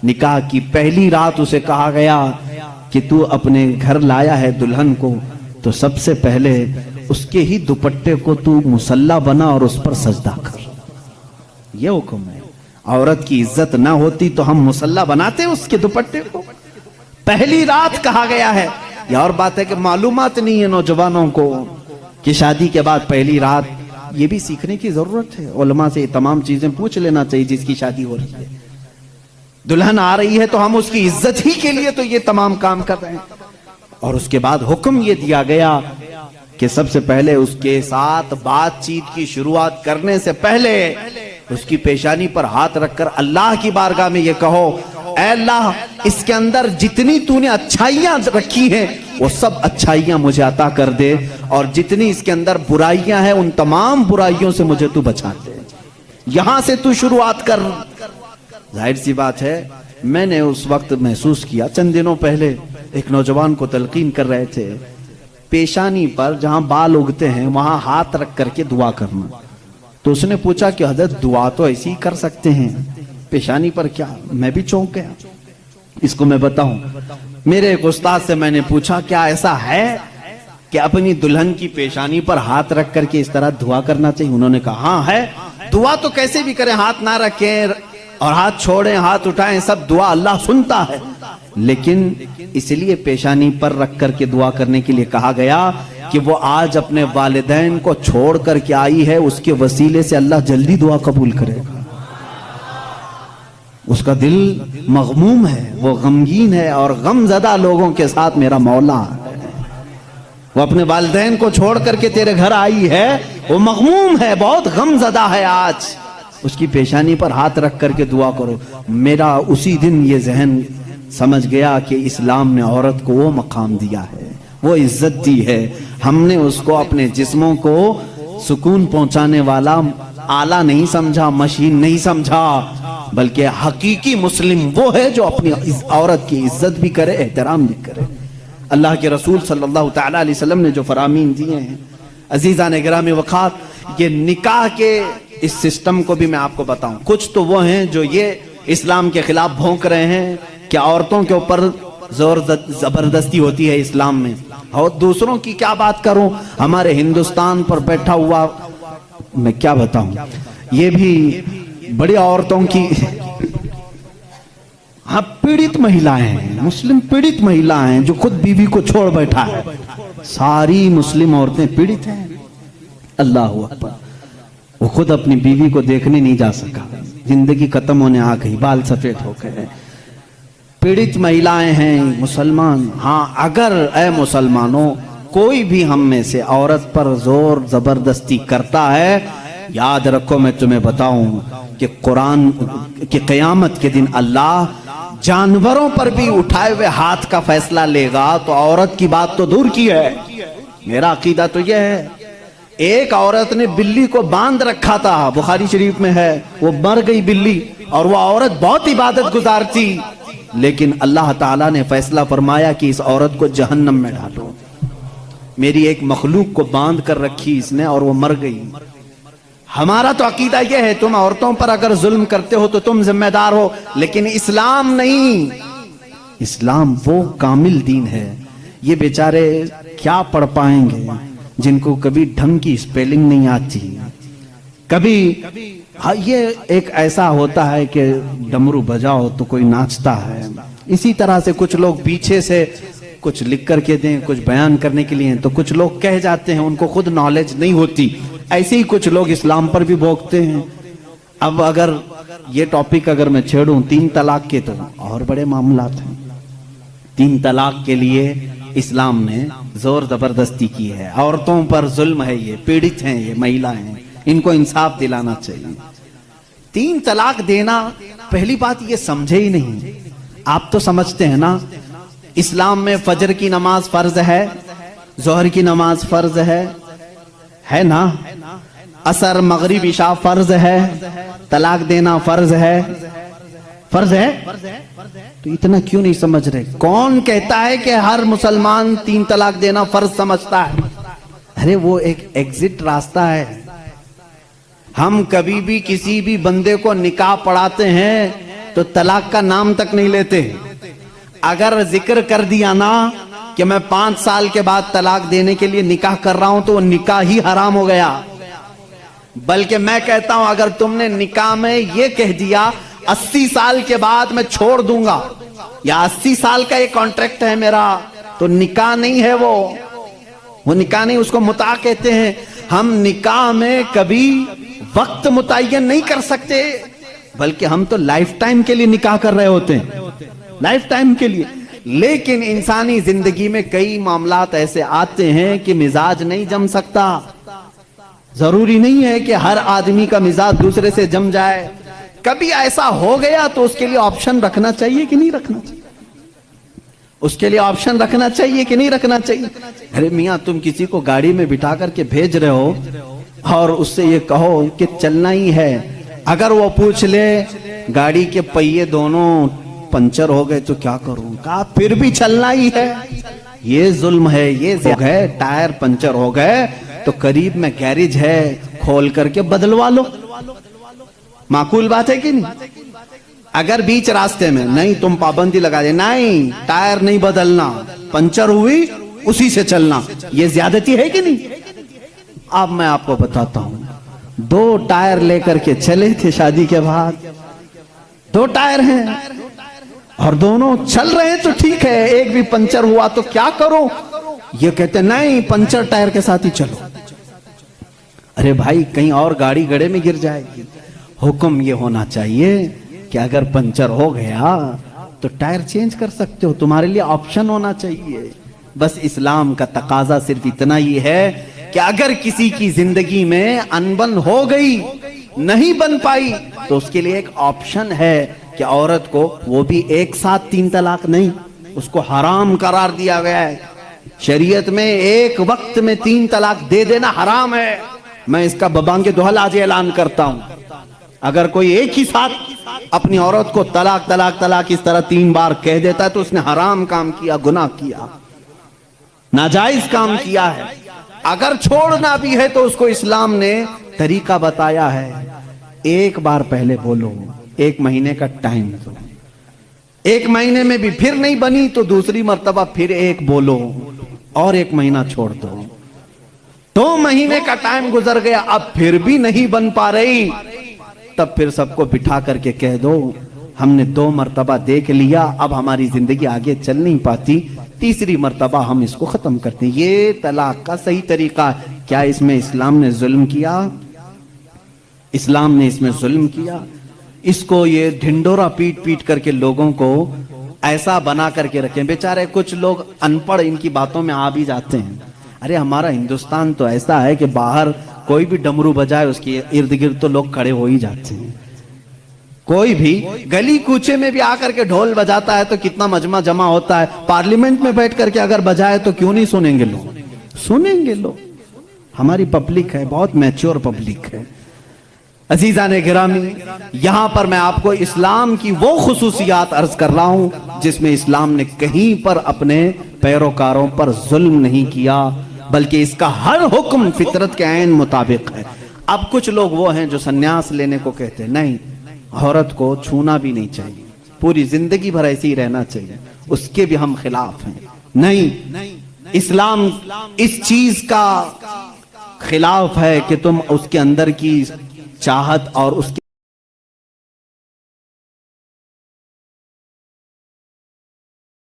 نکاح کی پہلی رات اسے کہا گیا کہ تو اپنے گھر لایا ہے دلہن کو تو سب سے پہلے اس کے ہی دوپٹے کو تو مصلی بنا اور اس پر سجدہ کر. یہ حکم ہے. عورت کی عزت نہ ہوتی تو ہم مصلی بناتے اس کے دوپٹے کو. پہلی رات کہا گیا ہے. یہ اور بات ہے کہ معلومات نہیں ہے نوجوانوں کو کہ شادی کے بعد پہلی رات. یہ بھی سیکھنے کی ضرورت ہے. علماء سے یہ تمام چیزیں پوچھ لینا چاہیے جس کی شادی ہو رہی ہے. دلہن آ رہی ہے تو ہم اس کی عزت ہی کے لیے تو یہ تمام کام کر رہے ہیں. اور اس کے بعد حکم یہ دیا گیا کہ سب سے پہلے اس کے ساتھ بات چیت کی شروعات کرنے سے پہلے اس کی پیشانی پر ہاتھ رکھ کر اللہ کی بارگاہ میں یہ کہو اے اللہ اس کے اندر جتنی تو نے اچھائیاں رکھی ہیں وہ سب اچھائیاں مجھے عطا کر دے اور جتنی اس کے اندر برائیاں ہیں ان تمام برائیوں سے مجھے تو بچا دے. یہاں سے تو شروعات کر. ظاہر سی بات ہے میں نے اس وقت محسوس کیا چند دنوں پہلے ایک نوجوان کو تلقین کر رہے تھے پیشانی پر جہاں بال اگتے ہیں وہاں ہاتھ رکھ کر کے دعا کرنا. تو اس نے پوچھا کہ حضرت دعا تو ایسی ہی کر سکتے ہیں پیشانی پر کیا؟ میں بھی چونک گیا. اس کو میں بتاؤں میرے ایک استاد سے میں نے پوچھا کیا ایسا ہے کہ اپنی دلہن کی پیشانی پر ہاتھ رکھ کر کے اس طرح دعا کرنا چاہیے؟ انہوں نے کہا ہاں ہے. دعا تو کیسے بھی کریں ہاتھ نہ رکھیں اور ہاتھ چھوڑیں ہاتھ اٹھائیں سب دعا اللہ سنتا ہے لیکن اس لیے پیشانی پر رکھ کر کے دعا کرنے کے لیے کہا گیا کہ وہ آج اپنے والدین کو چھوڑ کر کے آئی ہے اس کے وسیلے سے اللہ جلدی دعا قبول کرے گا. اس کا دل مغموم ہے وہ غمگین ہے اور غم زدہ لوگوں کے ساتھ میرا مولا ہے. وہ اپنے والدین کو چھوڑ کر کے تیرے گھر آئی ہے وہ مغموم ہے بہت غم زدہ ہے. آج اس کی پیشانی پر ہاتھ رکھ کر کے دعا کرو. میرا اسی دن یہ ذہن سمجھ گیا کہ اسلام نے عورت کو وہ مقام دیا ہے وہ عزت دی ہے. ہم نے اس کو اپنے جسموں کو سکون پہنچانے والا آلہ نہیں سمجھا مشین نہیں سمجھا بلکہ حقیقی مسلم وہ ہے جو اپنی عورت کی عزت بھی کرے احترام بھی کرے. اللہ کے رسول صلی اللہ تعالی علیہ وسلم نے جو فرامین دیے ہیں عزیزان گرامی وقار یہ نکاح کے اس سسٹم کو بھی میں آپ کو بتاؤں. کچھ تو وہ ہیں جو یہ اسلام کے خلاف بھونک رہے ہیں کہ عورتوں کے اوپر زور زبردستی ہوتی ہے اسلام میں اور دوسروں کی کیا بات کروں. ہمارے ہندوستان پر بیٹھا ہوا میں کیا بتاؤں یہ بھی بڑی عورتوں کی ہاں پیڑت مہیلائیں ہیں مسلم پیڑت مہیلائیں ہیں جو خود بیوی کو چھوڑ بیٹھا ہے. ساری مسلم عورتیں پیڑت ہیں. اللہ اکبر. وہ خود اپنی بیوی کو دیکھنے نہیں جا سکا زندگی ختم ہونے آ گئی بال سفید ہو گئے. پیڑت مہیلائیں ہیں مسلمان. ہاں اگر اے مسلمانوں کوئی بھی ہم میں سے عورت پر زور زبردستی کرتا ہے یاد رکھو میں تمہیں بتاؤں کہ قرآن کہ قیامت کے دن اللہ جانوروں پر بھی اٹھائے ہوئے ہاتھ کا فیصلہ لے گا تو عورت کی بات تو دور کی ہے. میرا عقیدہ تو یہ ہے ایک عورت نے بلی کو باندھ رکھا تھا بخاری شریف میں ہے وہ مر گئی بلی اور وہ عورت بہت عبادت گزار تھی لیکن اللہ تعالیٰ نے فیصلہ فرمایا کہ اس عورت کو جہنم میں ڈالو. میری ایک مخلوق کو باندھ کر رکھی اس نے اور وہ مر گئی. ہمارا تو عقیدہ یہ ہے تم عورتوں پر اگر ظلم کرتے ہو تو تم ذمہ دار ہو لیکن اسلام نہیں. اسلام وہ کامل دین ہے. یہ بیچارے کیا پڑھ پائیں گے جن کو کبھی ڈھنگ کی سپیلنگ نہیں آتی کبھی. یہ ایک ایسا ہوتا ہے کہ ڈمرو بجاؤ تو کوئی ناچتا ہے. اسی طرح سے کچھ لوگ پیچھے سے کچھ لکھ کر کے دیں کچھ بیان کرنے کے لیے تو کچھ لوگ کہہ جاتے ہیں ان کو خود نالج نہیں ہوتی. ایسے ہی کچھ لوگ اسلام پر بھی بھوکتے ہیں. اب اگر یہ ٹاپک اگر میں چھیڑوں 3 طلاق کے تو اور بڑے معاملات ہیں. 3 طلاق کے لیے اسلام نے زور زبردستی کی ہے. عورتوں پر ظلم ہے یہ پیڑت ہیں یہ مہیلائیں ہیں ان کو انصاف دلانا چاہیے. 3 طلاق دینا پہلی بات یہ سمجھے ہی نہیں. آپ تو سمجھتے ہیں نا اسلام میں فجر کی نماز فرض ہے ظہر کی نماز فرض ہے نا عصر مغرب عشاء فرض ہے طلاق دینا فرض ہے تو اتنا کیوں نہیں سمجھ رہے. کون کہتا ہے کہ ہر مسلمان 3 طلاق دینا فرض سمجھتا ہے؟ ارے وہ ایک ایگزٹ راستہ ہے. ہم کبھی بھی کسی بھی بندے کو نکاح پڑھاتے ہیں تو طلاق کا نام تک نہیں لیتے. اگر ذکر کر دیا نا کہ میں 5 سال کے بعد طلاق دینے کے لیے نکاح کر رہا ہوں تو وہ نکاح ہی حرام ہو گیا. بلکہ میں کہتا ہوں اگر تم نے نکاح میں یہ کہہ دیا 80 سال کے بعد میں چھوڑ دوں گا یا 80 سال کا یہ کانٹریکٹ ہے میرا, تو نکاح نہیں ہے وہ نکاح نہیں, اس کو متاع کہتے ہیں. ہم نکاح میں کبھی وقت متعین نہیں کر سکتے, بلکہ ہم تو لائف ٹائم کے لیے نکاح کر رہے ہوتے ہیں, لائف ٹائم کے لیے. لیکن انسانی زندگی میں کئی معاملات ایسے آتے ہیں کہ مزاج نہیں جم سکتا. ضروری نہیں ہے کہ ہر آدمی کا مزاج دوسرے سے جم جائے. کبھی ایسا ہو گیا تو اس کے لیے آپشن رکھنا چاہیے کہ نہیں رکھنا چاہیے, اس کے لیے آپشن رکھنا چاہیے کہ نہیں رکھنا چاہیے. ارے میاں تم کسی کو گاڑی میں بٹھا کر کے بھیج رہے ہو اور اس سے یہ کہو کہ چلنا ہی ہے, اگر وہ پوچھ لے گاڑی کے پہیے دونوں پنچر ہو گئے تو کیا کروں, کہا پھر بھی چلنا ہی ہے. یہ ظلم ہے, یہ زیادہ ہے. ٹائر پنچر ہو گئے تو قریب میں گیریج ہے, کھول کر کے بدلوا لو. معقول بات ہے کہ نہیں؟ اگر بیچ راستے میں نہیں تم پابندی لگا دے, نہیں ٹائر نہیں بدلنا, پنچر ہوئی اسی سے چلنا, یہ زیادتی ہے کہ نہیں؟ اب میں آپ کو بتاتا ہوں, 2 ٹائر لے کر کے چلے تھے شادی کے بعد, 2 ٹائر ہیں اور دونوں چل رہے ہیں تو ٹھیک ہے, ایک بھی پنچر ہوا تو کیا کرو, یہ کہتے نہیں پنچر ٹائر کے ساتھ ہی چلو. ارے بھائی کہیں اور گاڑی گڑے میں گر جائے گی. حکم یہ ہونا چاہیے کہ اگر پنچر ہو گیا تو ٹائر چینج کر سکتے ہو, تمہارے لیے آپشن ہونا چاہیے. بس اسلام کا تقاضا صرف اتنا ہی ہے کہ اگر کسی کی زندگی میں انبن ہو گئی, نہیں بن پائی, تو اس کے لیے ایک آپشن ہے کہ عورت کو وہ بھی ایک ساتھ 3 طلاق نہیں, اس کو حرام قرار دیا گیا ہے. شریعت میں ایک وقت میں 3 طلاق دے دینا حرام ہے. میں اس کا ببانگ دہل آج اعلان کرتا ہوں, اگر کوئی ایک ہی ساتھ اپنی عورت کو طلاق طلاق طلاق اس طرح 3 بار کہہ دیتا ہے تو اس نے حرام کام کیا, گناہ کیا, ناجائز کام کیا ہے. اگر چھوڑنا بھی ہے تو اس کو اسلام نے طریقہ بتایا ہے. 1 بار پہلے بولو, 1 مہینے کا ٹائم دو, 1 مہینے میں بھی پھر نہیں بنی تو دوسری مرتبہ پھر 1 بولو اور 1 مہینہ چھوڑ دو. 2 مہینے کا ٹائم گزر گیا, اب پھر بھی نہیں بن پا رہی, تب پھر سب کو بٹھا کر کے کہہ دو ہم نے 2 مرتبہ دیکھ لیا, اب ہماری زندگی آگے چل نہیں پاتی, تیسری مرتبہ ہم اس کو ختم کرتے ہیں. یہ طلاق کا صحیح طریقہ ہے. کیا اس میں اسلام نے ظلم کیا؟ اسلام نے اس میں ظلم کیا؟ اس کو یہ ڈھنڈورا پیٹ پیٹ کر کے لوگوں کو ایسا بنا کر کے رکھیں. بیچارے کچھ لوگ ان پڑھ ان کی باتوں میں آ بھی جاتے ہیں. ارے ہمارا ہندوستان تو ایسا ہے کہ باہر کوئی بھی ڈمرو بجائے اس کے ارد گرد تو لوگ کھڑے ہو ہی جاتے ہیں. کوئی بھی گلی کوچے میں بھی آ کر کے ڈھول بجاتا ہے تو کتنا مجمع جمع ہوتا ہے. پارلیمنٹ میں بیٹھ کر کے اگر بجائے تو کیوں نہیں سنیں گے لوگ, سنیں گے لوگ. ہماری پبلک ہے, بہت میچور پبلک ہے. عزیزان گرامی, یہاں پر میں آپ کو اسلام کی وہ خصوصیات عرض کر رہا ہوں جس میں اسلام نے کہیں پر اپنے پیروکاروں پر ظلم نہیں کیا, بلکہ اس کا ہر حکم فطرت کے عین مطابق ہے. اب کچھ لوگ وہ ہیں جو سنیاس لینے کو کہتے ہیں, نہیں عورت کو چھونا بھی نہیں چاہیے, پوری زندگی بھر ایسے ہی رہنا چاہیے, اس کے بھی ہم خلاف ہیں. نہیں, اسلام اس چیز کا خلاف ہے کہ تم اس کے اندر کی چاہت اور اس کے